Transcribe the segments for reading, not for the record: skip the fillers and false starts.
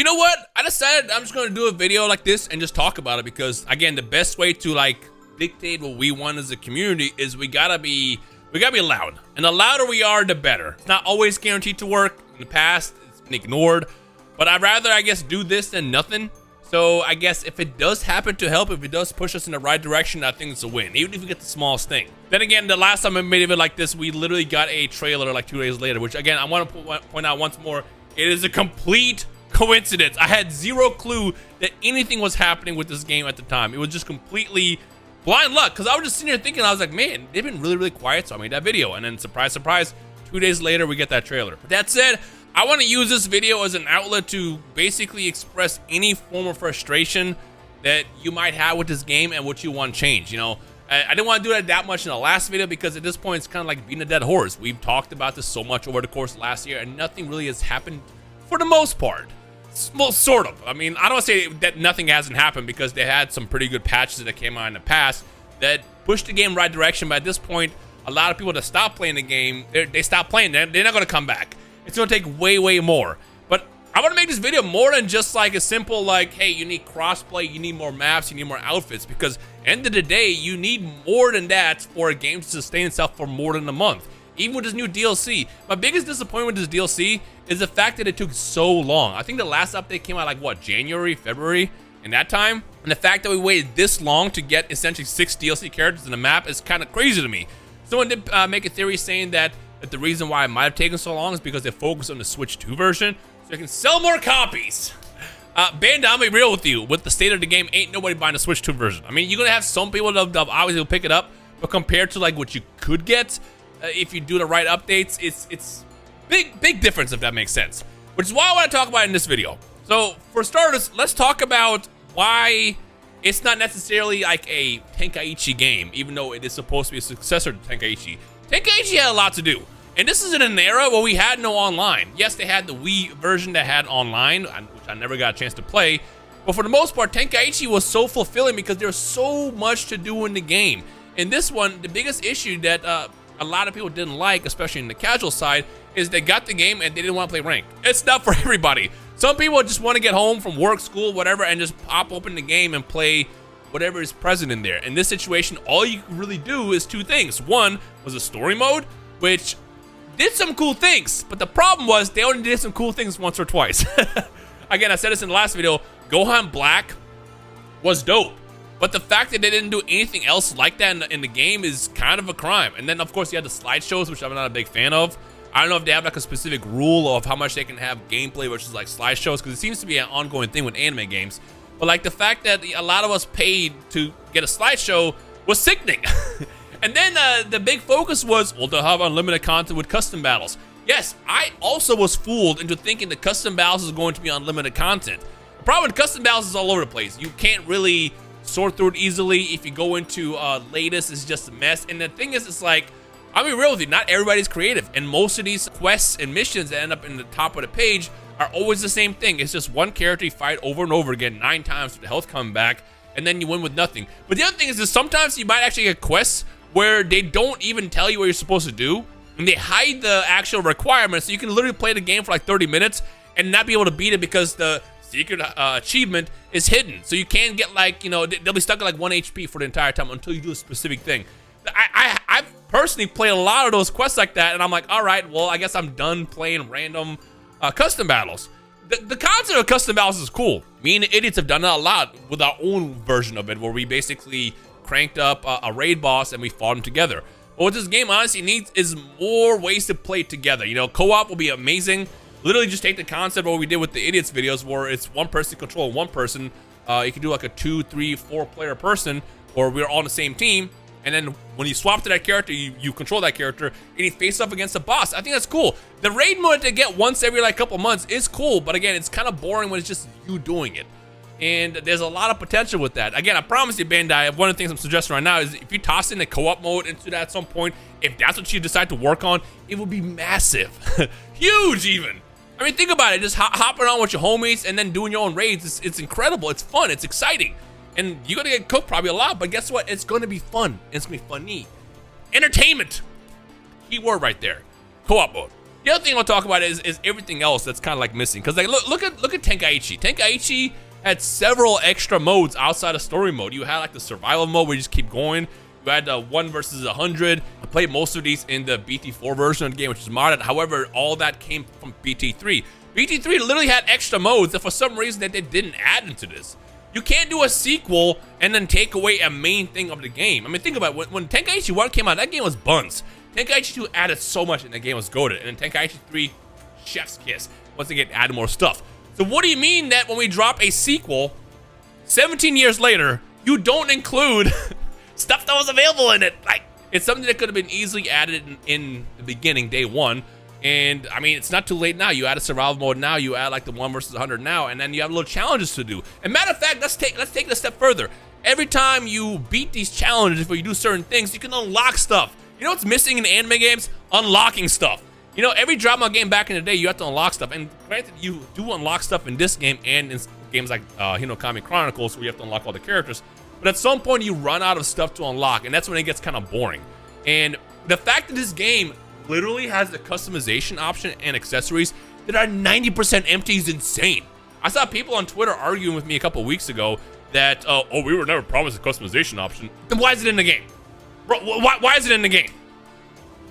you know what? I decided I'm just gonna do a video like this and just talk about it because, again, the best way to like dictate what we want as a community is we gotta be loud. And the louder we are, the better. It's not always guaranteed to work. In the past, it's been ignored. But I'd rather, I guess, do this than nothing. So I guess if it does happen to help, if it does push us in the right direction, I think it's a win, even if we get the smallest thing. Then again, the last time I made a video like this, we literally got a trailer like 2 days later, which again, I want to point out once more, it is a complete coincidence. I had zero clue that anything was happening with this game at the time. It was just completely blind luck, because I was just sitting here thinking, I was like, man, they've been really, really quiet, so I made that video. And then surprise, surprise, 2 days later, we get that trailer. But that said, I want to use this video as an outlet to basically express any form of frustration that you might have with this game and what you want to change. You know, I didn't want to do that much in the last video because at this point it's kind of like beating a dead horse. We've talked about this so much over the course of last year and nothing really has happened for the most part. Well, sort of. I mean, I don't want to say that nothing hasn't happened because they had some pretty good patches that came out in the past that pushed the game in the right direction. But at this point, a lot of people that stop playing the game, they stop playing. They're not going to come back. It's going to take way, way more. But I want to make this video more than just like a simple like, hey, you need crossplay, you need more maps, you need more outfits. Because end of the day, you need more than that for a game to sustain itself for more than a month. Even with this new DLC. My biggest disappointment with this DLC is the fact that it took so long. I think the last update came out like, what, January, February? In that time? And the fact that we waited this long to get essentially 6 DLC characters in the map is kind of crazy to me. Someone did make a theory saying that the reason why it might have taken so long is because they focused on the Switch 2 version so they can sell more copies. Bandai, I'll be real with you. With the state of the game, ain't nobody buying the Switch 2 version. I mean, you're going to have some people that obviously will pick it up, but compared to like what you could get if you do the right updates, it's big difference, if that makes sense. Which is why I want to talk about it in this video. So, for starters, let's talk about why it's not necessarily like a Tenkaichi game, even though it is supposed to be a successor to Tenkaichi. Tenkaichi had a lot to do. And this is in an era where we had no online. Yes, they had the Wii version that had online, which I never got a chance to play. But for the most part, Tenkaichi was so fulfilling because there was so much to do in the game. In this one, the biggest issue that a lot of people didn't like, especially in the casual side, is they got the game and they didn't want to play ranked. It's not for everybody. Some people just want to get home from work, school, whatever, and just pop open the game and play whatever is present in there. In this situation, all you can really do is 2 things. One was a story mode, which did some cool things, but the problem was they only did some cool things once or twice. Again, I said this in the last video, Gohan Black was dope, but the fact that they didn't do anything else like that in the game is kind of a crime. And then, of course, you had the slideshows, which I'm not a big fan of. I don't know if they have like a specific rule of how much they can have gameplay versus like slideshows, because it seems to be an ongoing thing with anime games. But like the fact that a lot of us paid to get a slideshow was sickening. And then the big focus was, well, they'll have unlimited content with custom battles. Yes, I also was fooled into thinking the custom battles is going to be unlimited content. The problem with custom battles is all over the place. You can't really sort through it easily. If you go into latest, it's just a mess. And the thing is, it's like, I'll be real with you, not everybody's creative. And most of these quests and missions that end up in the top of the page are always the same thing. It's just one character you fight over and over again 9 times with the health coming back, and then you win with nothing. But the other thing is that sometimes you might actually get quests where they don't even tell you what you're supposed to do, and they hide the actual requirements, so you can literally play the game for like 30 minutes and not be able to beat it because the secret achievement is hidden. So you can't get like, you know, they'll be stuck at like 1 HP for the entire time until you do a specific thing. I've personally played a lot of those quests like that, and I'm like, all right, well, I guess I'm done playing random custom battles. The concept of custom battles is cool. Me and the idiots have done that a lot with our own version of it, where we basically cranked up a raid boss and we fought him together. But what this game honestly needs is more ways to play together. You know, co-op will be amazing. Literally just take the concept of what we did with the idiots videos, where it's one person controlling one person. You can do like a 2, 3, 4 player person, or we're all on the same team. And then when you swap to that character, you control that character, and you face up against a boss. I think that's cool. The raid mode they get once every like couple months is cool, but again, it's kind of boring when it's just you doing it. And there's a lot of potential with that. Again, I promise you, Bandai, one of the things I'm suggesting right now is if you toss in the co-op mode into that at some point, if that's what you decide to work on, it will be massive. Huge even. I mean, think about it. Just hopping on with your homies and then doing your own raids. It's incredible. It's fun. It's exciting. And you're going to get cooked probably a lot, but guess what? It's going to be fun. It's going to be funny. Entertainment. Key word right there. Co-op mode. The other thing I'll talk about is everything else that's kind of like missing. Because like look at Tenkaichi. Tenkaichi had several extra modes outside of story mode. You had like the survival mode where you just keep going. You had 1 versus 100. I played most of these in the BT4 version of the game, which is modded. However, all that came from BT3. BT3 literally had extra modes that for some reason that they didn't add into this. You can't do a sequel and then take away a main thing of the game. I mean, think about it. When Tenkaichi 1 came out, that game was buns. Tenkaichi 2 added so much and the game was goated. And then Tenkaichi 3, chef's kiss. Once again, added more stuff. So what do you mean that when we drop a sequel, 17 years later, you don't include stuff that was available in it? Like, it's something that could have been easily added in the beginning, day 1. And I mean, it's not too late now. You add a survival mode now. You add like the 1 versus 100 now, and then you have little challenges to do. And matter of fact, let's take it a step further. Every time you beat these challenges, where you do certain things, you can unlock stuff. You know what's missing in anime games? Unlocking stuff. You know, every drama game back in the day, you have to unlock stuff. And granted, you do unlock stuff in this game and in games like Hinokami Chronicles, where you have to unlock all the characters. But at some point, you run out of stuff to unlock, and that's when it gets kind of boring. And the fact that this game literally has the customization option and accessories that are 90% empty is insane. I saw people on Twitter arguing with me a couple weeks ago that, oh, we were never promised a customization option. Then why is it in the game? Bro, why is it in the game?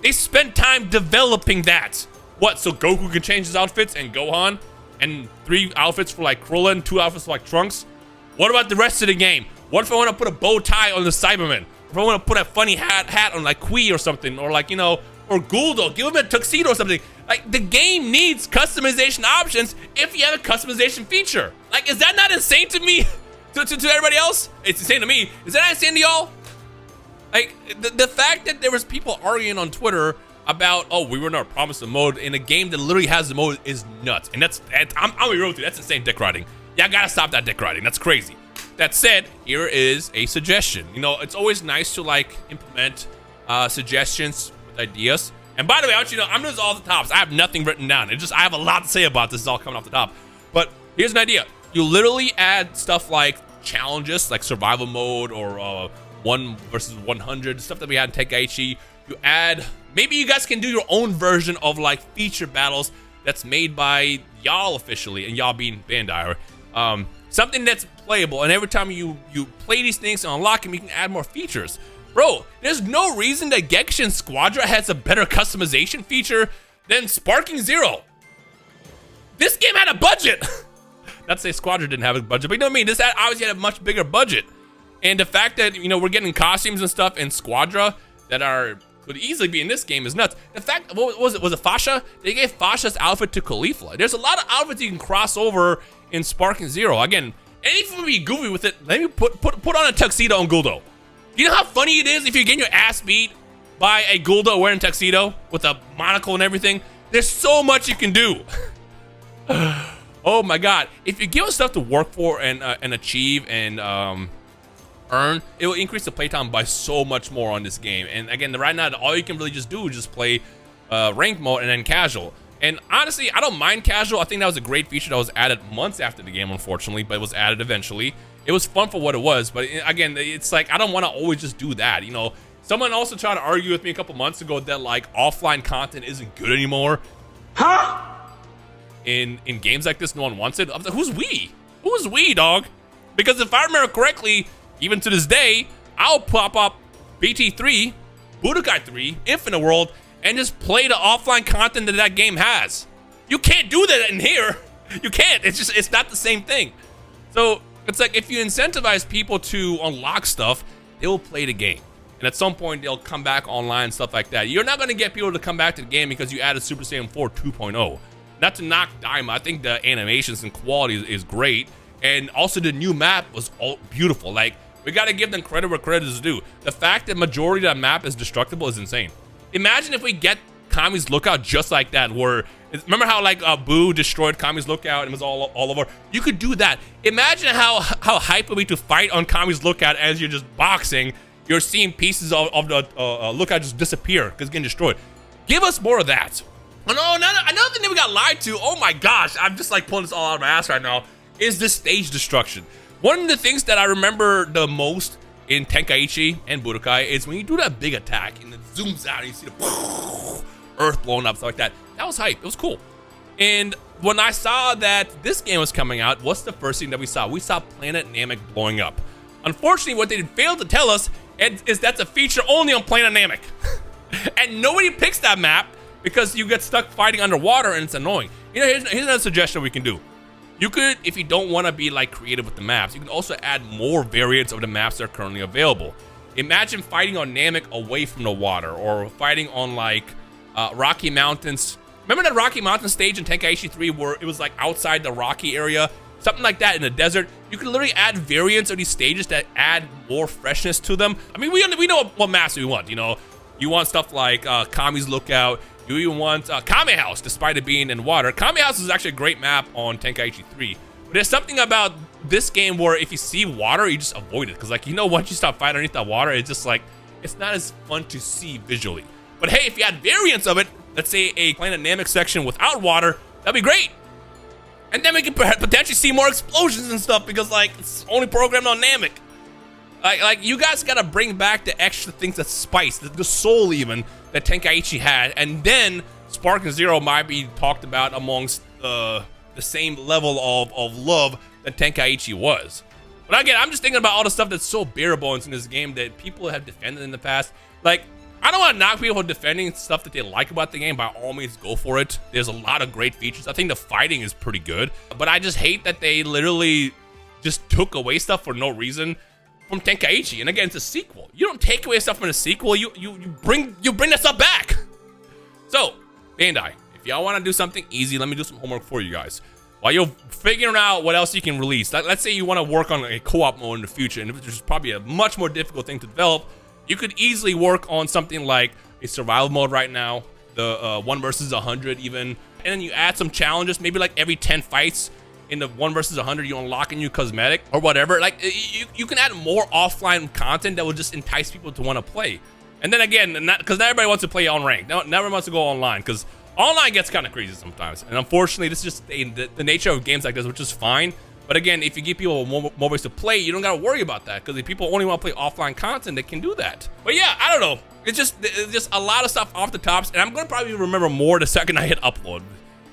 They spent time developing that. What, so Goku can change his outfits and Gohan? And 3 outfits for like Krillin, 2 outfits for like Trunks? What about the rest of the game? What if I want to put a bow tie on the Cyberman? If I want to put a funny hat on like Kui or something, or like, you know, or Guldo, give him a tuxedo or something. Like, the game needs customization options if you have a customization feature. Like, is that not insane to me? to everybody else? It's insane to me. Is that not insane to y'all? Like, the fact that there was people arguing on Twitter about, oh, we were not promised a mode in a game that literally has the mode is nuts. And I'm gonna be real with you, that's insane dick riding. Yeah, I gotta stop that dick riding. That's crazy. That said, here is a suggestion. You know, it's always nice to like implement suggestions with ideas. And by the way, I want you to know, I'm doing this all the tops. I have nothing written down. I have a lot to say about this. It's all coming off the top. But here's an idea. You literally add stuff like challenges, like survival mode or 1 versus 100, stuff that we had in Tenkaichi. You add, maybe you guys can do your own version of like feature battles that's made by y'all officially, and y'all being Bandai. Something that's playable, and every time you play these things and unlock them, you can add more features. Bro, there's no reason that Genshin Squadra has a better customization feature than Sparking Zero. This game had a budget. Not to say Squadra didn't have a budget, but you know what I mean? This obviously had a much bigger budget. And the fact that, you know, we're getting costumes and stuff in Squadra that could easily be in this game is nuts. The fact, what was it? Was it Fasha? They gave Fasha's outfit to Caulifla. There's a lot of outfits you can cross over in Sparking Zero. Again, anything would be goofy with it. Let me put on a tuxedo on Guldo. You know how funny it is if you're getting your ass beat by a Guldo wearing a tuxedo with a monocle and everything? There's so much you can do. Oh my God. If you give us stuff to work for and achieve and earn, it will increase the playtime by so much more on this game. And again, right now, all you can really just do is just play ranked mode and then casual. And honestly, I don't mind casual. I think that was a great feature that was added months after the game, unfortunately, but it was added eventually. It was fun for what it was, but again, it's like, I don't want to always just do that, you know? Someone also tried to argue with me a couple months ago that like offline content isn't good anymore. Huh? In games like this, no one wants it. I'm like, who's we? Who's we, dog? Because if I remember correctly, even to this day, I'll pop up BT3, Budokai 3, Infinite World, and just play the offline content that game has. You can't do that in here. You can't. It's not the same thing. So it's like, if you incentivize people to unlock stuff, they will play the game. And at some point, they'll come back online and stuff like that. You're not going to get people to come back to the game because you added Super Saiyan 4 2.0. Not to knock Daima. I think the animations and quality is great. And also the new map was all beautiful. Like, we got to give them credit where credit is due. The fact that majority of that map is destructible is insane. Imagine if we get Kami's Lookout just like that, where, remember how like Boo destroyed Kami's Lookout and it was all over? You could do that. Imagine how hype it would be to fight on Kami's Lookout as you're just boxing. You're seeing pieces of the Lookout just disappear because it's getting destroyed. Give us more of that. Oh, no, another thing that we got lied to, oh my gosh, I'm just like pulling this all out of my ass right now, is the stage destruction. One of the things that I remember the most in Tenkaichi and Budokai is when you do that big attack and it zooms out and you see the Earth blowing up, stuff like that. That was hype. It was cool. And when I saw that this game was coming out, what's the first thing that we saw? We saw Planet Namek blowing up. Unfortunately, what they failed to tell us is that's a feature only on Planet Namek. And nobody picks that map because you get stuck fighting underwater and it's annoying. You know, here's another suggestion we can do. You could, if you don't want to be like creative with the maps, you can also add more variants of the maps that are currently available. Imagine fighting on Namek away from the water, or fighting on like Rocky Mountains. Remember that Rocky Mountain stage in Tenkaichi 3 where it was like outside the rocky area? Something like that in the desert. You can literally add variants of these stages that add more freshness to them. I mean, we know what maps we want, you know. You want stuff like Kami's Lookout. You even want Kame House, despite it being in water. Kame House is actually a great map on Tenkaichi 3. But there's something about this game where if you see water, you just avoid it. Because, like, you know, once you stop fighting underneath that water, it's just like, it's not as fun to see visually. But hey, if you add variants of it, let's say a Planet Namek section without water, that'd be great. And then we can potentially see more explosions and stuff because, like, it's only programmed on Namek. Like you guys gotta bring back the extra things that spice, the soul even, that Tenkaichi had. And then Spark and Zero might be talked about amongst the same level of love that Tenkaichi was. But again, I'm just thinking about all the stuff that's so bare bones in this game that people have defended in the past. Like, I don't want to knock people defending stuff that they like about the game. By all means, go for it. There's a lot of great features. I think the fighting is pretty good. But I just hate that they literally just took away stuff for no reason from Tenkaichi. And again, it's a sequel. You don't take away stuff from a sequel. You bring that stuff back. So, Bandai, if y'all want to do something easy, let me do some homework for you guys. While you're figuring out what else you can release, let's say you want to work on a co-op mode in the future, and which is probably a much more difficult thing to develop. You could easily work on something like a survival mode right now, the 1 versus 100 even, and then you add some challenges, maybe like every 10 fights in the 1 versus 100, you unlock a new cosmetic or whatever. Like, you can add more offline content that will just entice people to want to play. And then again, because not everybody wants to play on rank. Never wants to go online, because online gets kind of crazy sometimes. And unfortunately, this is just the nature of games like this, which is fine. But again, if you give people more ways to play, you don't gotta worry about that, because if people only want to play offline content, they can do that. But yeah, I don't know. It's just a lot of stuff off the tops, and I'm gonna probably remember more the second I hit upload.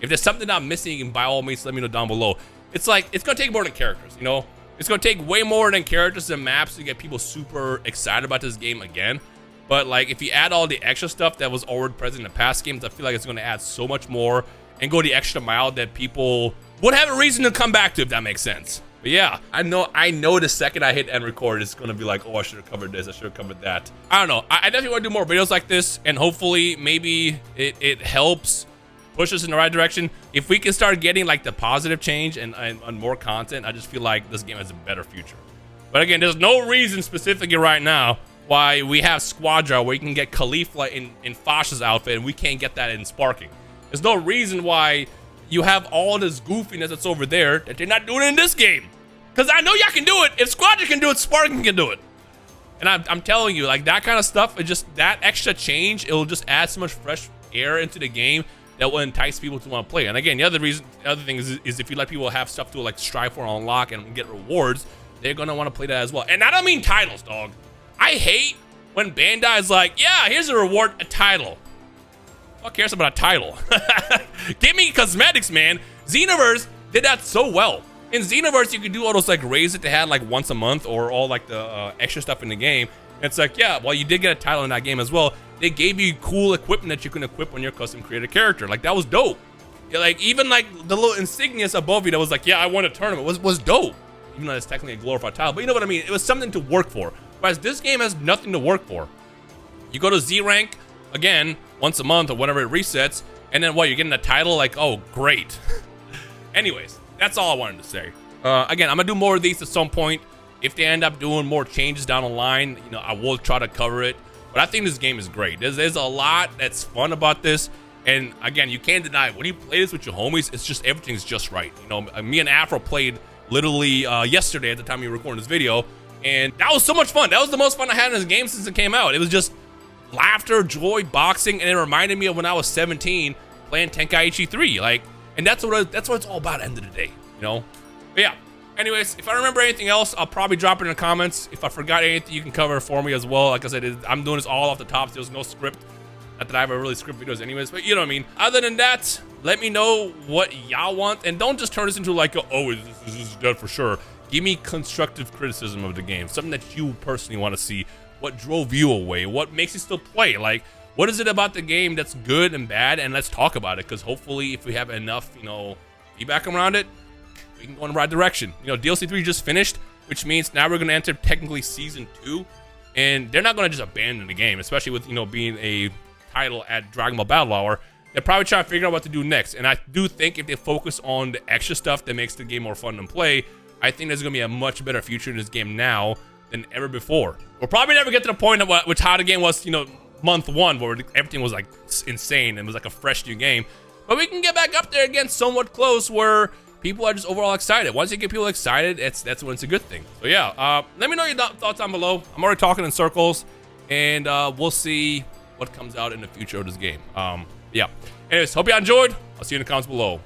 If there's something I'm missing, by all means, let me know down below. It's like, it's gonna take more than characters, you know? It's gonna take way more than characters and maps to get people super excited about this game again. But like, if you add all the extra stuff that was already present in the past games, I feel like it's gonna add so much more and go the extra mile that people would have a reason to come back to, if that makes sense. But yeah, I know the second I hit end record, it's gonna be like, oh, I should have covered this, I should have covered that. I don't know. I definitely want to do more videos like this, and hopefully maybe it helps push us in the right direction. If we can start getting like the positive change and more content, I just feel like this game has a better future. But again, there's no reason specifically right now why we have Squadra where you can get Khalifa in Fasha's outfit and we can't get that in Sparking. There's no reason why you have all this goofiness that's over there that they're not doing it in this game. Because I know y'all can do it. If Squadra can do it, Sparking can do it. And I'm telling you, like, that kind of stuff, it just, that extra change, it'll just add so much fresh air into the game that will entice people to want to play. And again, the other thing is if you let people have stuff to like strive for, unlock, and get rewards, they're gonna want to play that as well. And I don't mean titles, dog. I hate when Bandai is like, yeah, here's a reward, a title. Who cares about a title? Give me cosmetics, man. Xenoverse did that so well. In Xenoverse, you could do all those like raids that they had like once a month, or all like the extra stuff in the game. And it's like, yeah, well, you did get a title in that game as well. They gave you cool equipment that you can equip on your custom created character. Like, that was dope. Yeah, like, even like the little insignias above you that was like, yeah, I won a tournament, was dope. Even though it's technically a glorified title, but you know what I mean? It was something to work for. Whereas this game has nothing to work for. You go to Z rank, again, once a month or whenever it resets, and then what, you're getting a title? Like, oh, great. Anyways, that's all I wanted to say. Again, I'm gonna do more of these at some point. If they end up doing more changes down the line, you know, I will try to cover it. But I think this game is great. There's a lot that's fun about this. And again, you can't deny it. When you play this with your homies, it's just, everything's just right. You know, me and Afro played literally yesterday at the time we were recording this video. And that was so much fun. That was the most fun I had in this game since it came out. It was just laughter, joy, boxing. And it reminded me of when I was 17 playing Tenkaichi 3. Like, and that's what it's all about at the end of the day, you know? But yeah. Anyways, if I remember anything else, I'll probably drop it in the comments. If I forgot anything, you can cover it for me as well. Like I said, I'm doing this all off the top. So there's no script. Not that I ever really script videos anyways, but you know what I mean. Other than that, let me know what y'all want, and don't just turn this into like, oh, this is dead for sure. Give me constructive criticism of the game, something that you personally want to see. What drove you away? What makes you still play? Like, what is it about the game that's good and bad? And let's talk about it, because hopefully if we have enough, you know, feedback around it, we can go in the right direction. You know, DLC 3 just finished, which means now we're going to enter technically Season 2, and they're not going to just abandon the game, especially with, you know, being a title at Dragon Ball Battle Hour. They're probably trying to figure out what to do next, and I do think if they focus on the extra stuff that makes the game more fun to play, I think there's going to be a much better future in this game now than ever before. We'll probably never get to the point of which how the game was, you know, month 1, where everything was like insane and it was like a fresh new game, but we can get back up there again somewhat close, where people are just overall excited. Once you get people excited, that's when it's a good thing. So yeah, let me know your thoughts down below. I'm already talking in circles, and we'll see what comes out in the future of this game. Yeah. Anyways, hope you enjoyed. I'll see you in the comments below.